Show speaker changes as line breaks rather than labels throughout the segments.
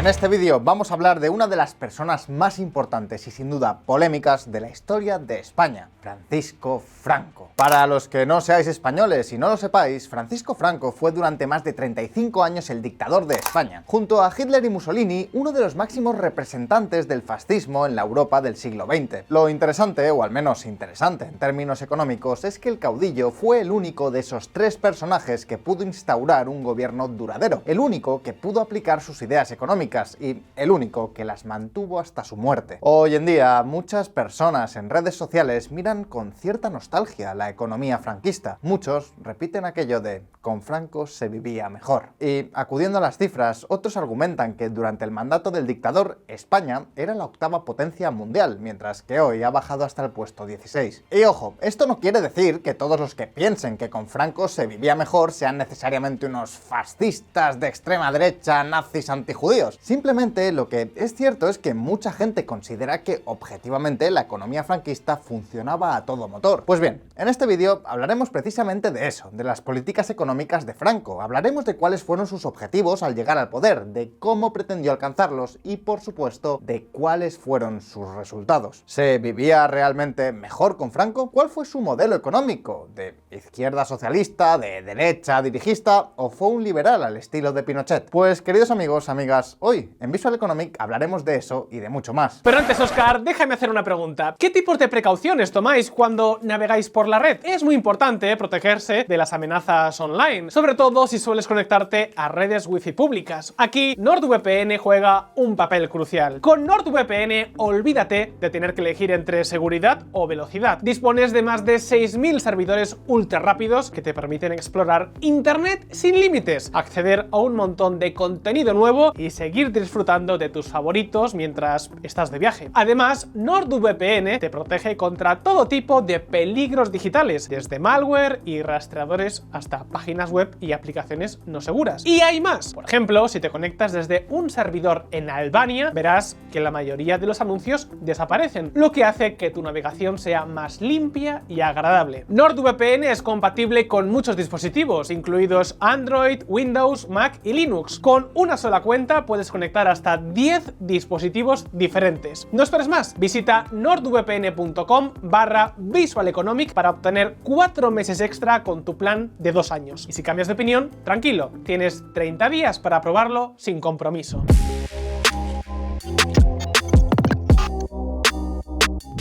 En este vídeo vamos a hablar de una de las personas más importantes y sin duda polémicas de la historia de España, Francisco Franco. Para los que no seáis españoles y no lo sepáis, Francisco Franco fue durante más de 35 años el dictador de España. Junto a Hitler y Mussolini, uno de los máximos representantes del fascismo en la Europa del siglo XX. Lo interesante, o al menos interesante en términos económicos, es que el caudillo fue el único de esos tres personajes que pudo instaurar un gobierno duradero, el único que pudo aplicar sus ideas económicas y el único que las mantuvo hasta su muerte. Hoy en día, muchas personas en redes sociales miran con cierta nostalgia la economía franquista. Muchos repiten aquello de "con Franco se vivía mejor". Y acudiendo a las cifras, otros argumentan que durante el mandato del dictador, España era la octava potencia mundial, mientras que hoy ha bajado hasta el puesto 16. Y ojo, esto no quiere decir que todos los que piensen que con Franco se vivía mejor sean necesariamente unos fascistas de extrema derecha, nazis, antijudíos. Simplemente lo que es cierto es que mucha gente considera que objetivamente la economía franquista funcionaba a todo motor. Pues bien, en este vídeo hablaremos precisamente de eso, de las políticas económicas de Franco. Hablaremos de cuáles fueron sus objetivos al llegar al poder, de cómo pretendió alcanzarlos y, por supuesto, de cuáles fueron sus resultados. ¿Se vivía realmente mejor con Franco? ¿Cuál fue su modelo económico? ¿De izquierda socialista, de derecha dirigista o fue un liberal al estilo de Pinochet? Pues queridos amigos, amigas, hoy en Visual Economic hablaremos de eso y de mucho más.
Pero antes, Óscar, déjame hacer una pregunta. ¿Qué tipos de precauciones tomáis cuando navegáis por la red? Es muy importante protegerse de las amenazas online, sobre todo si sueles conectarte a redes wifi públicas. Aquí NordVPN juega un papel crucial. Con NordVPN olvídate de tener que elegir entre seguridad o velocidad. Dispones de más de 6000 servidores ultra rápidos que te permiten explorar internet sin límites, acceder a un montón de contenido nuevo y seguir disfrutando de tus favoritos mientras estás de viaje. Además, NordVPN te protege contra todo tipo de peligros digitales, desde malware y rastreadores hasta páginas web y aplicaciones no seguras. Y hay más. Por ejemplo, si te conectas desde un servidor en Albania, verás que la mayoría de los anuncios desaparecen, lo que hace que tu navegación sea más limpia y agradable. NordVPN es compatible con muchos dispositivos, incluidos Android, Windows, Mac y Linux. Con una sola cuenta puedes conectar hasta 10 dispositivos diferentes. No esperes más, visita nordvpn.com/Visual Economic para obtener 4 meses extra con tu plan de 2 años. Y si cambias de opinión, tranquilo, tienes 30 días para probarlo sin compromiso.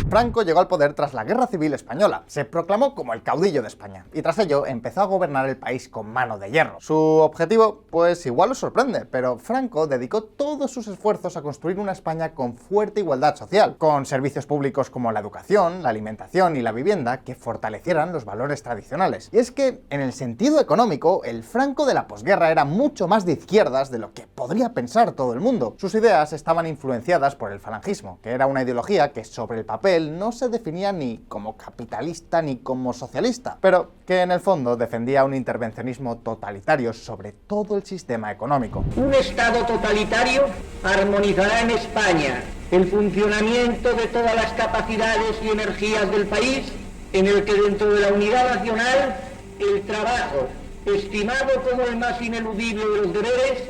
Franco llegó al poder tras la Guerra Civil Española. Se proclamó como el caudillo de España y tras ello empezó a gobernar el país con mano de hierro. Su objetivo, pues igual os sorprende, pero Franco dedicó todos sus esfuerzos a construir una España con fuerte igualdad social, con servicios públicos como la educación, la alimentación y la vivienda que fortalecieran los valores tradicionales. Y es que, en el sentido económico, el Franco de la posguerra era mucho más de izquierdas de lo que podría pensar todo el mundo. Sus ideas estaban influenciadas por el falangismo, que era una ideología que sobre el papel no se definía ni como capitalista ni como socialista, pero que en el fondo defendía un intervencionismo totalitario sobre todo el sistema económico.
Un Estado totalitario armonizará en España el funcionamiento de todas las capacidades y energías del país, en el que dentro de la unidad nacional el trabajo, estimado como el más ineludible de los deberes,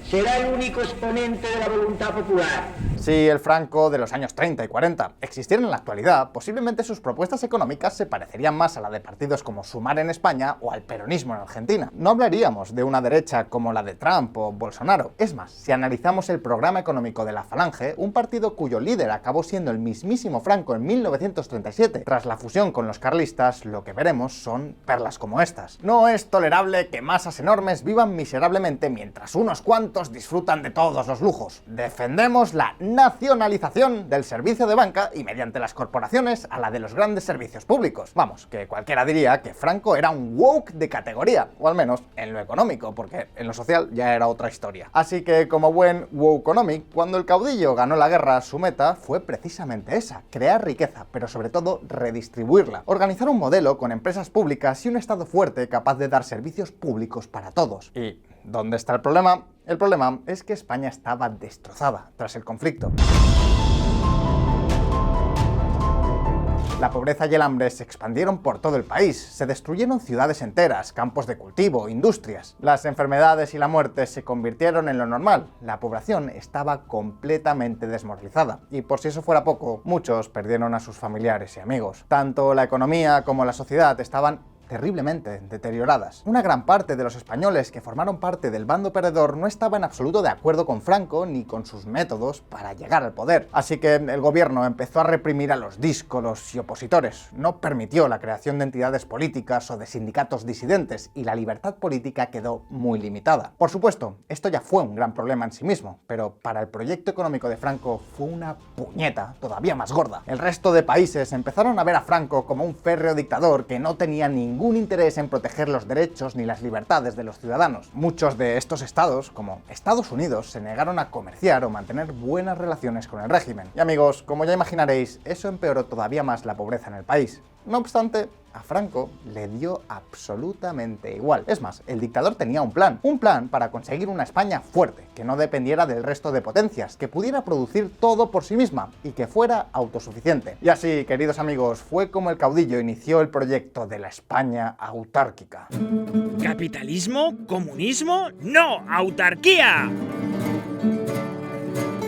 será el único exponente de la voluntad popular.
Si el Franco de los años 30 y 40 existiera en la actualidad, posiblemente sus propuestas económicas se parecerían más a la de partidos como Sumar en España o al peronismo en Argentina. No hablaríamos de una derecha como la de Trump o Bolsonaro. Es más, si analizamos el programa económico de la Falange, un partido cuyo líder acabó siendo el mismísimo Franco en 1937, tras la fusión con los carlistas, lo que veremos son perlas como estas. No es tolerable que masas enormes vivan miserablemente mientras unos cuantos disfrutan de todos los lujos. Defendemos la nacionalización del servicio de banca y mediante las corporaciones a la de los grandes servicios públicos. Vamos, que cualquiera diría que Franco era un woke de categoría, o al menos en lo económico, porque en lo social ya era otra historia. Así que como buen wokeonomic, cuando el caudillo ganó la guerra, su meta fue precisamente esa, crear riqueza, pero sobre todo redistribuirla. Organizar un modelo con empresas públicas y un Estado fuerte capaz de dar servicios públicos para todos. ¿Y dónde está el problema? El problema es que España estaba destrozada tras el conflicto. La pobreza y el hambre se expandieron por todo el país, se destruyeron ciudades enteras, campos de cultivo, industrias. Las enfermedades y la muerte se convirtieron en lo normal. La población estaba completamente desmoralizada y, por si eso fuera poco, muchos perdieron a sus familiares y amigos. Tanto la economía como la sociedad estaban terriblemente deterioradas. Una gran parte de los españoles que formaron parte del bando perdedor no estaba en absoluto de acuerdo con Franco ni con sus métodos para llegar al poder. Así que el gobierno empezó a reprimir a los díscolos y opositores. No permitió la creación de entidades políticas o de sindicatos disidentes y la libertad política quedó muy limitada. Por supuesto, esto ya fue un gran problema en sí mismo, pero para el proyecto económico de Franco fue una puñeta todavía más gorda. El resto de países empezaron a ver a Franco como un férreo dictador que no tenía ningún interés en proteger los derechos ni las libertades de los ciudadanos. Muchos de estos estados, como Estados Unidos, se negaron a comerciar o mantener buenas relaciones con el régimen. Y amigos, como ya imaginaréis, eso empeoró todavía más la pobreza en el país. No obstante, a Franco le dio absolutamente igual. Es más, el dictador tenía un plan para conseguir una España fuerte, que no dependiera del resto de potencias, que pudiera producir todo por sí misma y que fuera autosuficiente. Y así, queridos amigos, fue como el caudillo inició el proyecto de la España autárquica.
¿Capitalismo? ¿Comunismo? ¡No! ¡Autarquía!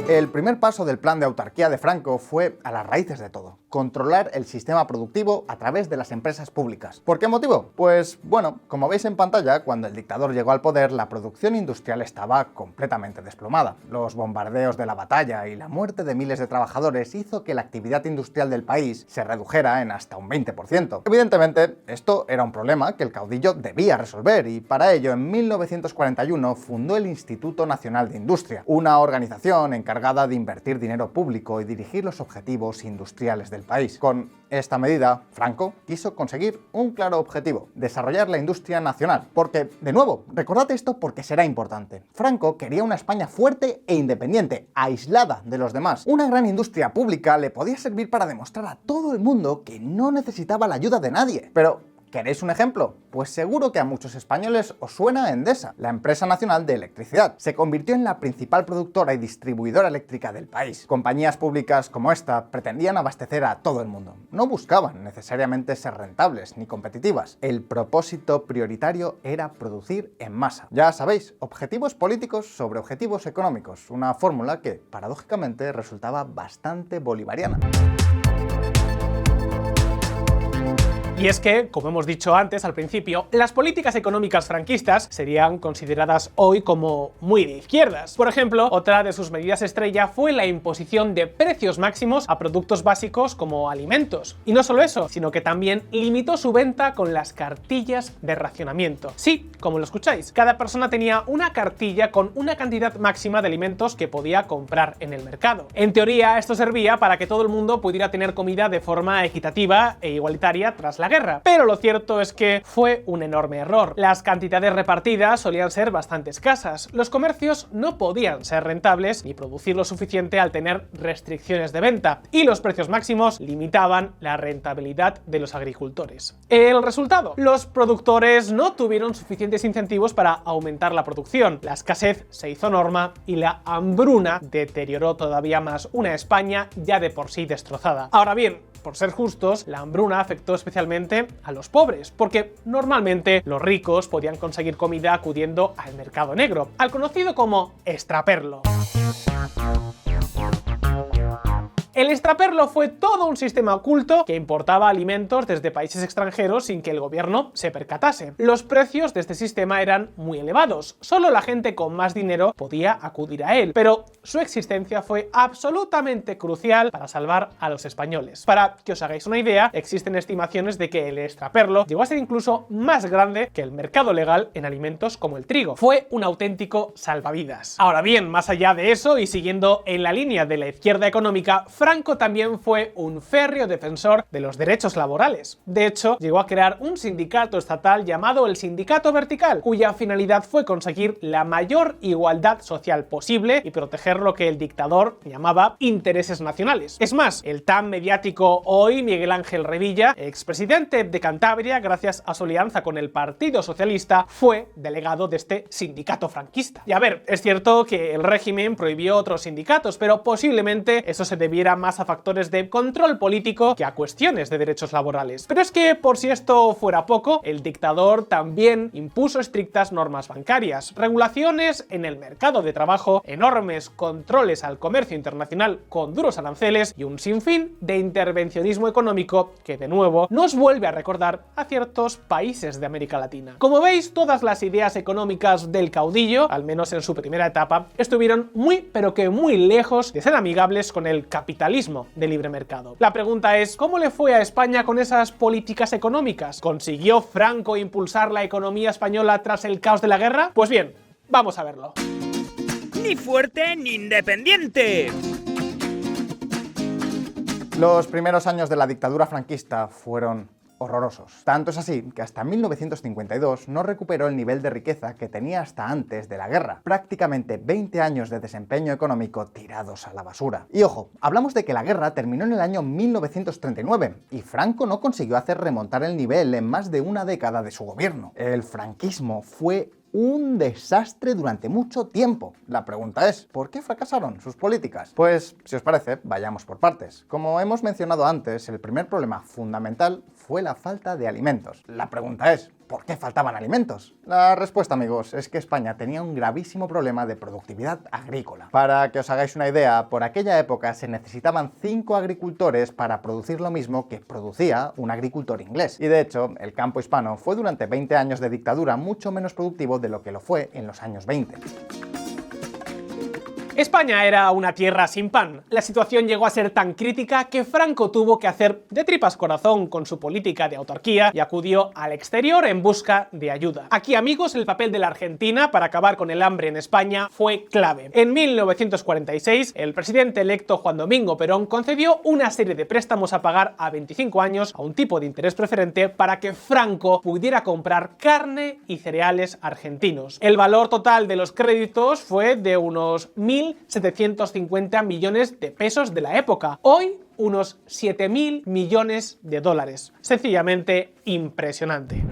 El primer paso del plan de autarquía de Franco fue a las raíces de todo: controlar el sistema productivo a través de las empresas públicas. ¿Por qué motivo? Pues bueno, como veis en pantalla, cuando el dictador llegó al poder, la producción industrial estaba completamente desplomada. Los bombardeos de la batalla y la muerte de miles de trabajadores hizo que la actividad industrial del país se redujera en hasta un 20%. Evidentemente, esto era un problema que el caudillo debía resolver y para ello en 1941 fundó el Instituto Nacional de Industria, una organización encargada de invertir dinero público y dirigir los objetivos industriales del país. Con esta medida, Franco quiso conseguir un claro objetivo: desarrollar la industria nacional. Porque, de nuevo, recordad esto porque será importante. Franco quería una España fuerte e independiente, aislada de los demás. Una gran industria pública le podía servir para demostrar a todo el mundo que no necesitaba la ayuda de nadie. Pero ¿queréis un ejemplo? Pues seguro que a muchos españoles os suena Endesa, la empresa nacional de electricidad. Se convirtió en la principal productora y distribuidora eléctrica del país. Compañías públicas como esta pretendían abastecer a todo el mundo. No buscaban necesariamente ser rentables ni competitivas. El propósito prioritario era producir en masa. Ya sabéis, objetivos políticos sobre objetivos económicos. Una fórmula que, paradójicamente, resultaba bastante bolivariana.
Y es que, como hemos dicho antes al principio, las políticas económicas franquistas serían consideradas hoy como muy de izquierdas. Por ejemplo, otra de sus medidas estrella fue la imposición de precios máximos a productos básicos como alimentos. Y no solo eso, sino que también limitó su venta con las cartillas de racionamiento. Sí, como lo escucháis, cada persona tenía una cartilla con una cantidad máxima de alimentos que podía comprar en el mercado. En teoría, esto servía para que todo el mundo pudiera tener comida de forma equitativa e igualitaria tras la guerra. Pero lo cierto es que fue un enorme error. Las cantidades repartidas solían ser bastante escasas. Los comercios no podían ser rentables ni producir lo suficiente al tener restricciones de venta, y los precios máximos limitaban la rentabilidad de los agricultores. El resultado: los productores no tuvieron suficientes incentivos para aumentar la producción. La escasez se hizo norma y la hambruna deterioró todavía más una España ya de por sí destrozada. Ahora bien, por ser justos, la hambruna afectó especialmente a los pobres, porque normalmente los ricos podían conseguir comida acudiendo al mercado negro, al conocido como extraperlo. El extraperlo fue todo un sistema oculto que importaba alimentos desde países extranjeros sin que el gobierno se percatase. Los precios de este sistema eran muy elevados, solo la gente con más dinero podía acudir a él, pero su existencia fue absolutamente crucial para salvar a los españoles. Para que os hagáis una idea, existen estimaciones de que el extraperlo llegó a ser incluso más grande que el mercado legal en alimentos como el trigo. Fue un auténtico salvavidas. Ahora bien, más allá de eso y siguiendo en la línea de la izquierda económica, Franco también fue un férreo defensor de los derechos laborales. De hecho, llegó a crear un sindicato estatal llamado el Sindicato Vertical, cuya finalidad fue conseguir la mayor igualdad social posible y proteger lo que el dictador llamaba intereses nacionales. Es más, el tan mediático hoy Miguel Ángel Revilla, expresidente de Cantabria, gracias a su alianza con el Partido Socialista, fue delegado de este sindicato franquista. Y a ver, es cierto que el régimen prohibió otros sindicatos, pero posiblemente eso se debiera más a factores de control político que a cuestiones de derechos laborales. Pero es que, por si esto fuera poco, el dictador también impuso estrictas normas bancarias, regulaciones en el mercado de trabajo, enormes controles al comercio internacional con duros aranceles y un sinfín de intervencionismo económico que, de nuevo, nos vuelve a recordar a ciertos países de América Latina. Como veis, todas las ideas económicas del caudillo, al menos en su primera etapa, estuvieron muy pero que muy lejos de ser amigables con el capitalismo de libre mercado. La pregunta es, ¿cómo le fue a España con esas políticas económicas? ¿Consiguió Franco impulsar la economía española tras el caos de la guerra? Pues bien, vamos a verlo.
Ni fuerte ni independiente.
Los primeros años de la dictadura franquista fueron horrorosos. Tanto es así que hasta 1952 no recuperó el nivel de riqueza que tenía hasta antes de la guerra. Prácticamente 20 años de desempeño económico tirados a la basura. Y ojo, hablamos de que la guerra terminó en el año 1939 y Franco no consiguió hacer remontar el nivel en más de una década de su gobierno. El franquismo fue un desastre durante mucho tiempo. La pregunta es, ¿por qué fracasaron sus políticas? Pues, si os parece, vayamos por partes. Como hemos mencionado antes, el primer problema fundamental fue la falta de alimentos. La pregunta es, ¿por qué faltaban alimentos? La respuesta, amigos, es que España tenía un gravísimo problema de productividad agrícola. Para que os hagáis una idea, por aquella época se necesitaban 5 agricultores para producir lo mismo que producía un agricultor inglés. Y de hecho, el campo hispano fue durante 20 años de dictadura mucho menos productivo de lo que lo fue en los años 20.
España era una tierra sin pan. La situación llegó a ser tan crítica que Franco tuvo que hacer de tripas corazón con su política de autarquía y acudió al exterior en busca de ayuda. Aquí, amigos, el papel de la Argentina para acabar con el hambre en España fue clave. En 1946, el presidente electo Juan Domingo Perón concedió una serie de préstamos a pagar a 25 años a un tipo de interés preferente para que Franco pudiera comprar carne y cereales argentinos. El valor total de los créditos fue de unos 1.750 millones de pesos de la época. Hoy, unos 7.000 millones de dólares. Sencillamente impresionante.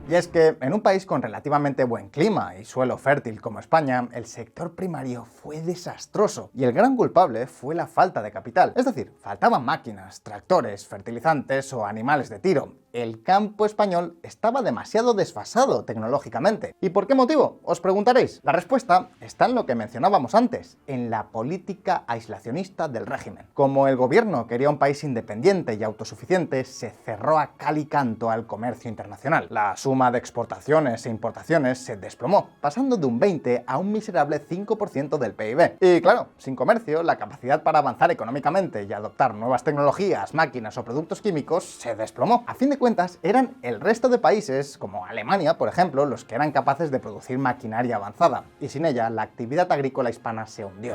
Y es que en un país con relativamente buen clima y suelo fértil como España, el sector primario fue desastroso y el gran culpable fue la falta de capital. Es decir, faltaban máquinas, tractores, fertilizantes o animales de tiro. El campo español estaba demasiado desfasado tecnológicamente. ¿Y por qué motivo? Os preguntaréis. La respuesta está en lo que mencionábamos antes, en la política aislacionista del régimen. Como el gobierno quería un país independiente y autosuficiente, se cerró a cal y canto al comercio internacional. La suma de exportaciones e importaciones se desplomó, pasando de un 20 a un miserable 5% del PIB. Y claro, sin comercio, la capacidad para avanzar económicamente y adoptar nuevas tecnologías, máquinas o productos químicos se desplomó. A fin de cuentas, eran el resto de países, como Alemania, por ejemplo, los que eran capaces de producir maquinaria avanzada, y sin ella, la actividad agrícola hispana se hundió.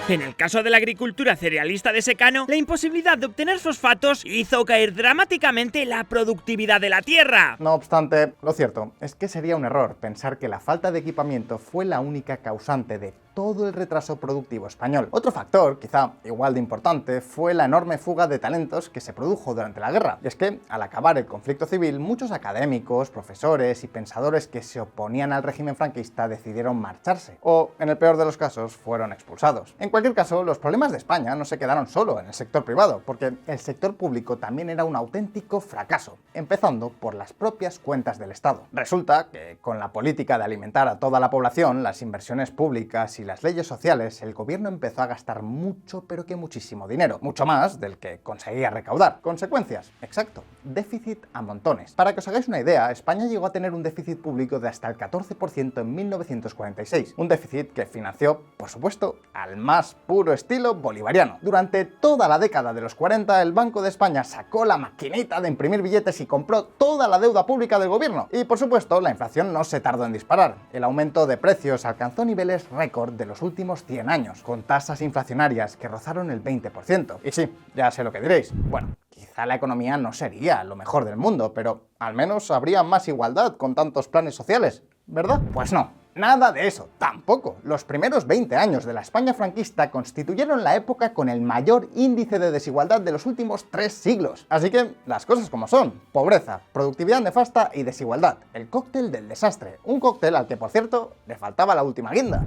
En el caso de la agricultura cerealista de secano, la imposibilidad de obtener fosfatos hizo caer dramáticamente la productividad de la tierra.
No obstante, lo cierto es que sería un error pensar que la falta de equipamiento fue la única causante de todo el retraso productivo español. Otro factor, quizá igual de importante, fue la enorme fuga de talentos que se produjo durante la guerra. Y es que, al acabar el conflicto civil, muchos académicos, profesores y pensadores que se oponían al régimen franquista decidieron marcharse, o, en el peor de los casos, fueron expulsados. En cualquier caso, los problemas de España no se quedaron solo en el sector privado, porque el sector público también era un auténtico fracaso, empezando por las propias cuentas del Estado. Resulta que, con la política de alimentar a toda la población, las inversiones públicas y las leyes sociales, el gobierno empezó a gastar mucho, pero que muchísimo dinero, mucho más del que conseguía recaudar. Consecuencias, exacto, déficit a montones. Para que os hagáis una idea, España llegó a tener un déficit público de hasta el 14% en 1946, un déficit que financió, por supuesto, al más puro estilo bolivariano. Durante toda la década de los 40, el Banco de España sacó la maquinita de imprimir billetes y compró toda la deuda pública del gobierno. Y, por supuesto, la inflación no se tardó en disparar. El aumento de precios alcanzó niveles récord de los últimos 100 años, con tasas inflacionarias que rozaron el 20%. Y sí, ya sé lo que diréis. Bueno, quizá la economía no sería lo mejor del mundo, pero al menos habría más igualdad con tantos planes sociales, ¿verdad? Pues no. Nada de eso, tampoco. Los primeros 20 años de la España franquista constituyeron la época con el mayor índice de desigualdad de los últimos 3 siglos. Así que, las cosas como son: pobreza, productividad nefasta y desigualdad. El cóctel del desastre. Un cóctel al que, por cierto, le faltaba la última guinda.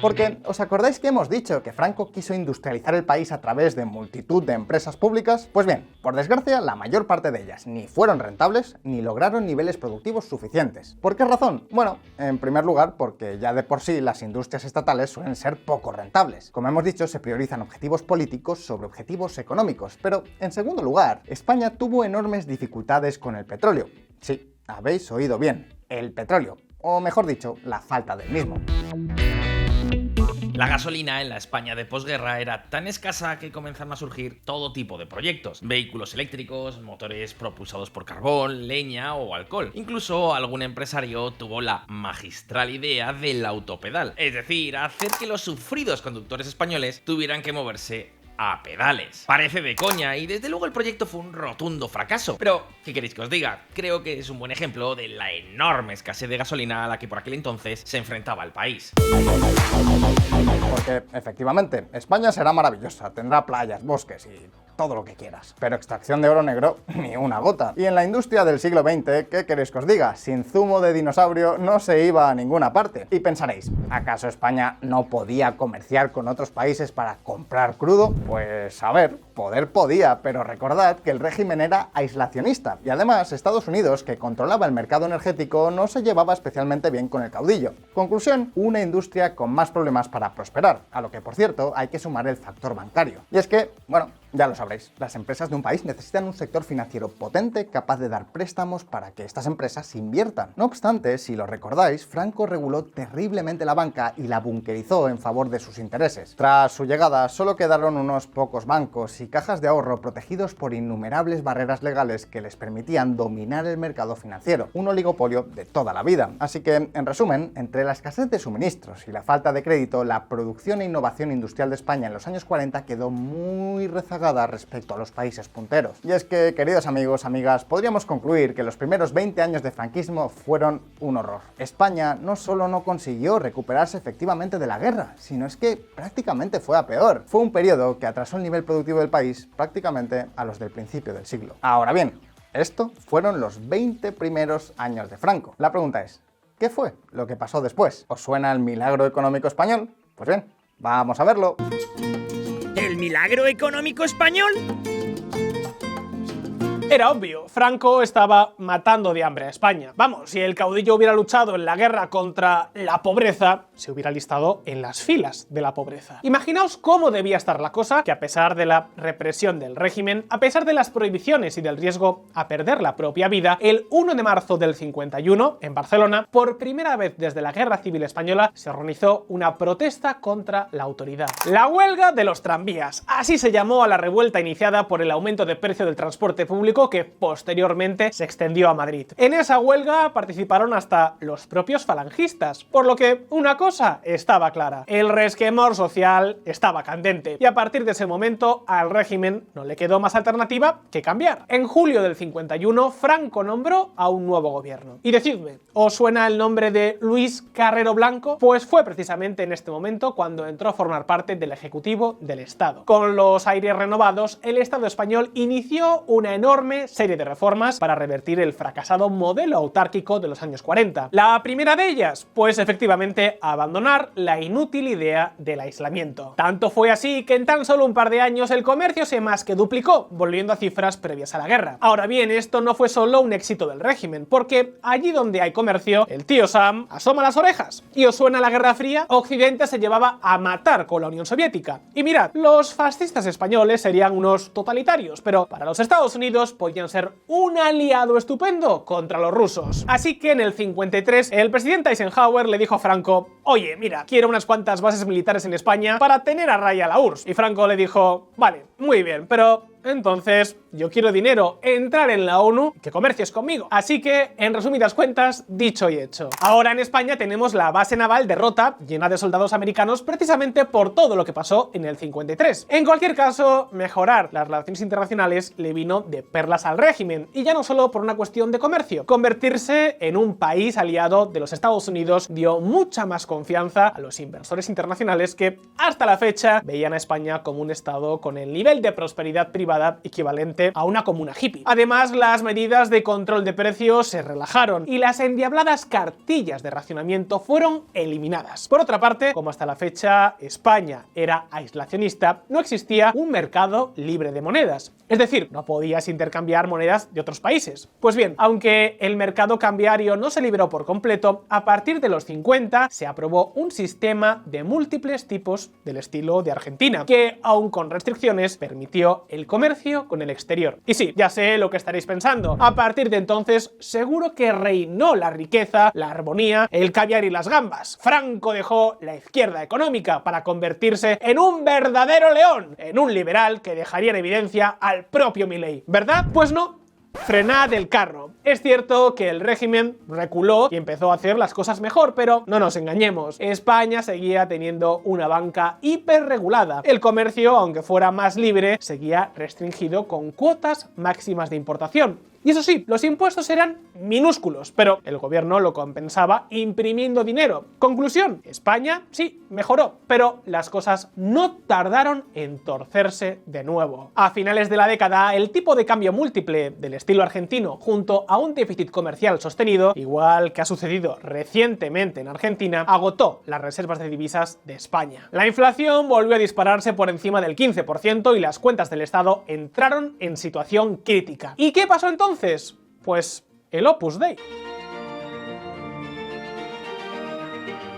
Porque, ¿os acordáis que hemos dicho que Franco quiso industrializar el país a través de multitud de empresas públicas? Pues bien, por desgracia, la mayor parte de ellas ni fueron rentables ni lograron niveles productivos suficientes. ¿Por qué razón? Bueno, en primer lugar, porque ya de por sí las industrias estatales suelen ser poco rentables. Como hemos dicho, se priorizan objetivos políticos sobre objetivos económicos. Pero, en segundo lugar, España tuvo enormes dificultades con el petróleo. Sí, habéis oído bien, el petróleo. O mejor dicho, la falta del mismo.
La gasolina en la España de posguerra era tan escasa que comenzaron a surgir todo tipo de proyectos. Vehículos eléctricos, motores propulsados por carbón, leña o alcohol. Incluso algún empresario tuvo la magistral idea del autopedal. Es decir, hacer que los sufridos conductores españoles tuvieran que moverse a pedales. Parece de coña y desde luego el proyecto fue un rotundo fracaso. Pero, ¿qué queréis que os diga? Creo que es un buen ejemplo de la enorme escasez de gasolina a la que por aquel entonces se enfrentaba el país.
Porque, efectivamente, España será maravillosa, tendrá playas, bosques y todo lo que quieras. Pero extracción de oro negro, ni una gota. Y en la industria del siglo XX, ¿qué queréis que os diga? Sin zumo de dinosaurio no se iba a ninguna parte. Y pensaréis, ¿acaso España no podía comerciar con otros países para comprar crudo? Pues a ver, poder podía, pero recordad que el régimen era aislacionista. Y además, Estados Unidos, que controlaba el mercado energético, no se llevaba especialmente bien con el caudillo. Conclusión, una industria con más problemas para prosperar, a lo que, por cierto, hay que sumar el factor bancario. Y es que, bueno, ya lo sabréis, las empresas de un país necesitan un sector financiero potente capaz de dar préstamos para que estas empresas inviertan. No obstante, si lo recordáis, Franco reguló terriblemente la banca y la bunkerizó en favor de sus intereses. Tras su llegada, solo quedaron unos pocos bancos y cajas de ahorro protegidos por innumerables barreras legales que les permitían dominar el mercado financiero, un oligopolio de toda la vida. Así que, en resumen, entre la escasez de suministros y la falta de crédito, la producción e innovación industrial de España en los años 40 quedó muy rezagada respecto a los países punteros. Y es que, queridos amigos, amigas, podríamos concluir que los primeros 20 años de franquismo fueron un horror. España no solo no consiguió recuperarse efectivamente de la guerra, sino es que prácticamente fue a peor. Fue un periodo que atrasó el nivel productivo del país prácticamente a los del principio del siglo. Ahora bien, esto fueron los 20 primeros años de Franco. La pregunta es, ¿qué fue lo que pasó después? ¿Os suena el milagro económico español? Pues bien, vamos a verlo.
¿El milagro económico español?
Era obvio, Franco estaba matando de hambre a España. Vamos, si el caudillo hubiera luchado en la guerra contra la pobreza, se hubiera alistado en las filas de la pobreza. Imaginaos cómo debía estar la cosa, que a pesar de la represión del régimen, a pesar de las prohibiciones y del riesgo a perder la propia vida, el 1 de marzo del 51, en Barcelona, por primera vez desde la Guerra Civil Española, se organizó una protesta contra la autoridad. La huelga de los tranvías. Así se llamó a la revuelta iniciada por el aumento de precio del transporte público que posteriormente se extendió a Madrid. En esa huelga participaron hasta los propios falangistas, por lo que una cosa estaba clara: el resquemor social estaba candente, y a partir de ese momento al régimen no le quedó más alternativa que cambiar. En julio del 51, Franco nombró a un nuevo gobierno. Y decidme, ¿os suena el nombre de Luis Carrero Blanco? Pues fue precisamente en este momento cuando entró a formar parte del Ejecutivo del Estado. Con los aires renovados, el Estado español inició una enorme serie de reformas para revertir el fracasado modelo autárquico de los años 40. La primera de ellas, pues efectivamente abandonar la inútil idea del aislamiento. Tanto fue así que en tan solo un par de años el comercio se más que duplicó, volviendo a cifras previas a la guerra. Ahora bien, esto no fue solo un éxito del régimen, porque allí donde hay comercio, el tío Sam asoma las orejas. ¿Y os suena la Guerra Fría? Occidente se llevaba a matar con la Unión Soviética. Y mirad, los fascistas españoles serían unos totalitarios, pero para los Estados Unidos podían ser un aliado estupendo contra los rusos. Así que en el 53 el presidente Eisenhower le dijo a Franco: oye, mira, quiero unas cuantas bases militares en España para tener a raya la URSS. Y Franco le dijo: vale, muy bien, pero entonces yo quiero dinero, entrar en la ONU, que comercies conmigo. Así que, en resumidas cuentas, dicho y hecho. Ahora en España tenemos la base naval de Rota, llena de soldados americanos, precisamente por todo lo que pasó en el 53. En cualquier caso, mejorar las relaciones internacionales le vino de perlas al régimen, y ya no solo por una cuestión de comercio. Convertirse en un país aliado de los Estados Unidos dio mucha más confianza a los inversores internacionales que, hasta la fecha, veían a España como un estado con el nivel nivel de prosperidad privada equivalente a una comuna hippie. Además, las medidas de control de precios se relajaron y las endiabladas cartillas de racionamiento fueron eliminadas. Por otra parte, como hasta la fecha España era aislacionista, no existía un mercado libre de monedas. Es decir, no podías intercambiar monedas de otros países. Pues bien, aunque el mercado cambiario no se liberó por completo, a partir de los 50 se aprobó un sistema de múltiples tipos del estilo de Argentina, que, aun con restricciones, permitió el comercio con el exterior. Y sí, ya sé lo que estaréis pensando. A partir de entonces, seguro que reinó la riqueza, la armonía, el caviar y las gambas. Franco dejó la izquierda económica para convertirse en un verdadero león, en un liberal que dejaría en evidencia al propio Milei, ¿verdad? Pues no. Frenad el carro. Es cierto que el régimen reculó y empezó a hacer las cosas mejor, pero no nos engañemos. España seguía teniendo una banca hiperregulada. El comercio, aunque fuera más libre, seguía restringido con cuotas máximas de importación. Y eso sí, los impuestos eran minúsculos, pero el gobierno lo compensaba imprimiendo dinero. Conclusión, España sí, mejoró, pero las cosas no tardaron en torcerse de nuevo. A finales de la década, el tipo de cambio múltiple del estilo argentino, junto a un déficit comercial sostenido, igual que ha sucedido recientemente en Argentina, agotó las reservas de divisas de España. La inflación volvió a dispararse por encima del 15% y las cuentas del Estado entraron en situación crítica. ¿Y qué pasó entonces? Pues el Opus Dei.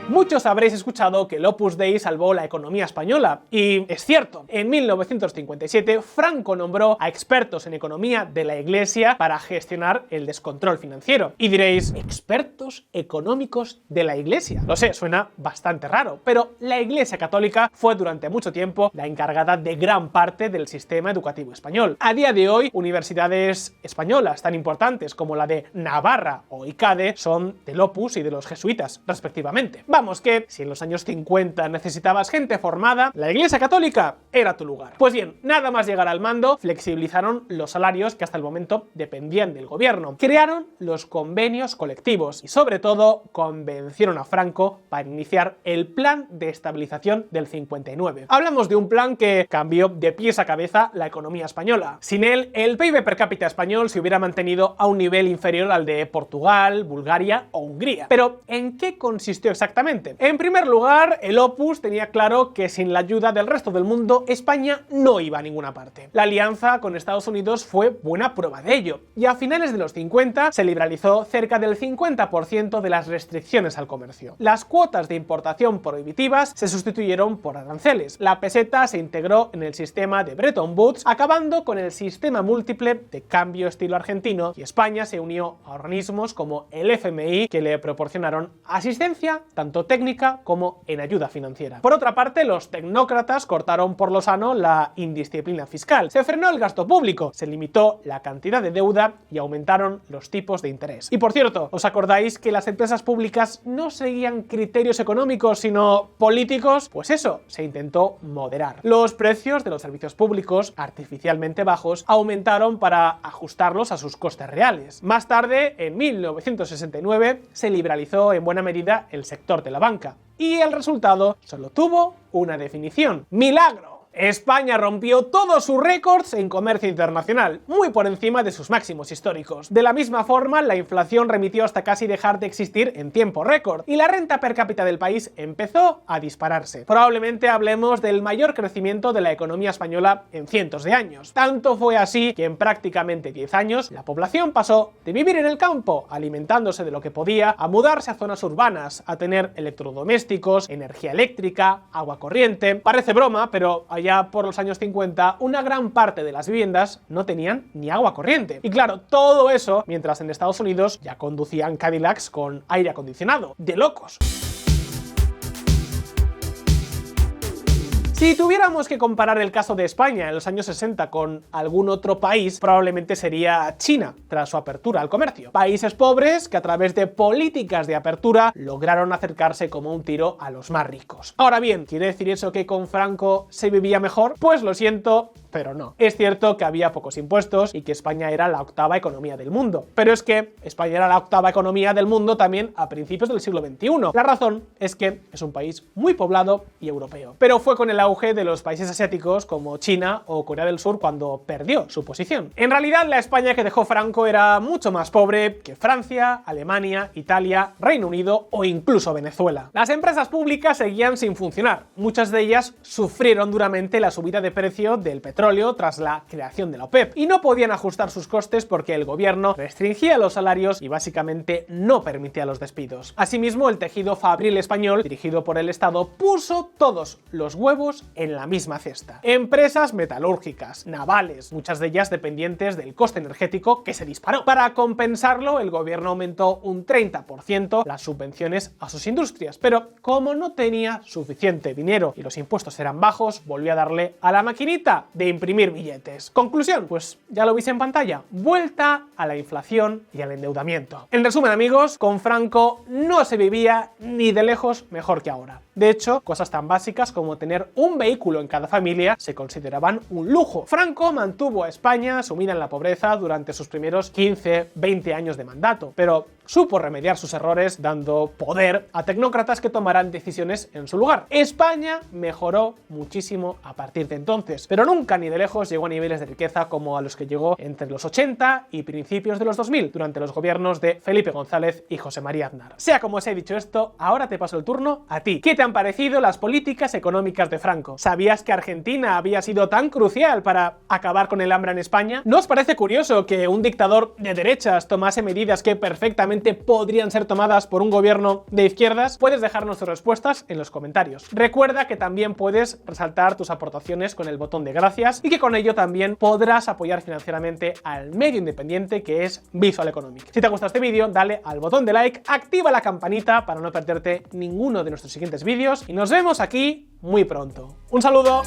Muchos habréis escuchado que el Opus Dei salvó la economía española, y es cierto. En 1957, Franco nombró a expertos en economía de la Iglesia para gestionar el descontrol financiero. Y diréis, ¿expertos económicos de la Iglesia? Lo sé, suena bastante raro, pero la Iglesia Católica fue durante mucho tiempo la encargada de gran parte del sistema educativo español. A día de hoy, universidades españolas tan importantes como la de Navarra o ICADE son del Opus y de los jesuitas, respectivamente. Vamos, que si en los años 50 necesitabas gente formada, la Iglesia Católica era tu lugar. Pues bien, nada más llegar al mando, flexibilizaron los salarios que hasta el momento dependían del gobierno. Crearon los convenios colectivos y, sobre todo, convencieron a Franco para iniciar el Plan de Estabilización del 59. Hablamos de un plan que cambió de pies a cabeza la economía española. Sin él, el PIB per cápita español se hubiera mantenido a un nivel inferior al de Portugal, Bulgaria o Hungría. Pero, ¿en qué consistió exactamente? En primer lugar, el Opus tenía claro que sin la ayuda del resto del mundo, España no iba a ninguna parte. La alianza con Estados Unidos fue buena prueba de ello, y a finales de los 50 se liberalizó cerca del 50% de las restricciones al comercio. Las cuotas de importación prohibitivas se sustituyeron por aranceles. La peseta se integró en el sistema de Bretton Woods, acabando con el sistema múltiple de cambio estilo argentino, y España se unió a organismos como el FMI, que le proporcionaron asistencia tanto técnica como en ayuda financiera. Por otra parte, los tecnócratas cortaron por lo sano la indisciplina fiscal. Se frenó el gasto público, se limitó la cantidad de deuda y aumentaron los tipos de interés. Y por cierto, ¿os acordáis que las empresas públicas no seguían criterios económicos sino políticos? Pues eso, se intentó moderar. Los precios de los servicios públicos, artificialmente bajos, aumentaron para ajustarlos a sus costes reales. Más tarde, en 1969, se liberalizó en buena medida el sector de la banca. Y el resultado solo tuvo una definición: ¡milagro! España rompió todos sus récords en comercio internacional, muy por encima de sus máximos históricos. De la misma forma, la inflación remitió hasta casi dejar de existir en tiempo récord, y la renta per cápita del país empezó a dispararse. Probablemente hablemos del mayor crecimiento de la economía española en cientos de años. Tanto fue así que en prácticamente 10 años, la población pasó de vivir en el campo, alimentándose de lo que podía, a mudarse a zonas urbanas, a tener electrodomésticos, energía eléctrica, agua corriente. Parece broma, pero allá por los años 50, una gran parte de las viviendas no tenían ni agua corriente. Y claro, todo eso mientras en Estados Unidos ya conducían Cadillacs con aire acondicionado. ¡De locos! Si tuviéramos que comparar el caso de España en los años 60 con algún otro país, probablemente sería China, tras su apertura al comercio. Países pobres que a través de políticas de apertura lograron acercarse como un tiro a los más ricos. Ahora bien, ¿quiere decir eso que con Franco se vivía mejor? Pues lo siento, pero no. Es cierto que había pocos impuestos y que España era la octava economía del mundo, pero es que España era la octava economía del mundo también a principios del siglo XXI. La razón es que es un país muy poblado y europeo. Pero fue con el auge de los países asiáticos como China o Corea del Sur cuando perdió su posición. En realidad, la España que dejó Franco era mucho más pobre que Francia, Alemania, Italia, Reino Unido o incluso Venezuela. Las empresas públicas seguían sin funcionar. Muchas de ellas sufrieron duramente la subida de precio del petróleo tras la creación de la OPEP y no podían ajustar sus costes porque el gobierno restringía los salarios y básicamente no permitía los despidos. Asimismo, el tejido fabril español, dirigido por el Estado, puso todos los huevos en la misma cesta. Empresas metalúrgicas, navales, muchas de ellas dependientes del coste energético que se disparó. Para compensarlo, el gobierno aumentó un 30% las subvenciones a sus industrias, pero como no tenía suficiente dinero y los impuestos eran bajos, volvió a darle a la maquinita de imprimir billetes. Conclusión, pues ya lo veis en pantalla, vuelta a la inflación y al endeudamiento. En resumen, amigos, con Franco no se vivía ni de lejos mejor que ahora. De hecho, cosas tan básicas como tener un vehículo en cada familia se consideraban un lujo. Franco mantuvo a España sumida en la pobreza durante sus primeros 15-20 años de mandato, pero supo remediar sus errores dando poder a tecnócratas que tomarán decisiones en su lugar. España mejoró muchísimo a partir de entonces, pero nunca ni de lejos llegó a niveles de riqueza como a los que llegó entre los 80 y principios de los 2000, durante los gobiernos de Felipe González y José María Aznar. Sea como os he dicho esto, ahora te paso el turno a ti. ¿Qué te han parecido las políticas económicas de Franco? ¿Sabías que Argentina había sido tan crucial para acabar con el hambre en España? ¿No os parece curioso que un dictador de derechas tomase medidas que perfectamente podrían ser tomadas por un gobierno de izquierdas? Puedes dejarnos tus respuestas en los comentarios. Recuerda que también puedes resaltar tus aportaciones con el botón de gracias y que con ello también podrás apoyar financieramente al medio independiente que es Visual Economic. Si te ha gustado este vídeo, dale al botón de like, activa la campanita para no perderte ninguno de nuestros siguientes vídeos y nos vemos aquí muy pronto. ¡Un saludo!